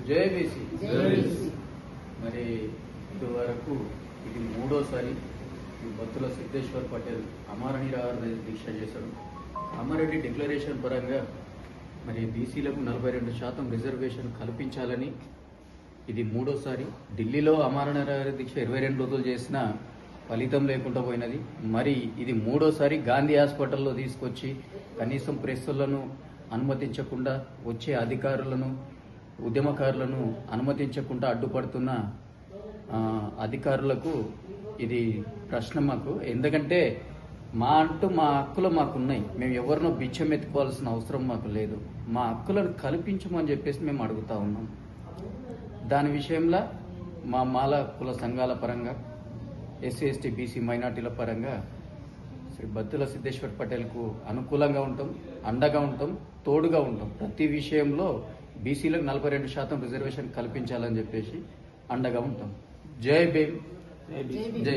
JBC మరి ఇదివరకు ఇది మూడోసారి ఈ బత్తుల సిద్ధేశ్వర్ పటేల్ అమర నిరాహార దీక్ష చేశాడు. అమరెడ్డి డిక్లరేషన్ పరంగా మరి బీసీలకు 42% రిజర్వేషన్ కల్పించాలని ఇది మూడోసారి. ఢిల్లీలో అమర నిరాహార దీక్ష 22 రోజులు చేసిన ఫలితం లేకుండా పోయినది. మరి ఇది మూడోసారి గాంధీ హాస్పిటల్లో తీసుకొచ్చి కనీసం ప్రెస్సులను అనుమతించకుండా, వచ్చే అధికారులను, ఉద్యమకారులను అనుమతించకుండా అడ్డుపడుతున్న అధికారులకు ఇది ప్రశ్న మాకు. ఎందుకంటే మా హక్కులు మాకున్నాయి. మేము ఎవరినో బిచ్చం ఎత్తుకోవాల్సిన అవసరం మాకు లేదు. మా హక్కులను కల్పించమని చెప్పేసి మేము అడుగుతా ఉన్నాం. దాని విషయంలో మా మాల కుల సంఘాల పరంగా, ఎస్సీ ఎస్టీ బీసీ మైనార్టీల పరంగా శ్రీ బత్తుల సిద్ధేశ్వర్ పటేల్కు అనుకూలంగా ఉంటాం, అండగా ఉంటాం, తోడుగా ఉంటాం. ప్రతి విషయంలో బీసీలకు 42% రిజర్వేషన్ కల్పించాలని చెప్పేసి అండగా ఉంటాం. జై భీమ్, జై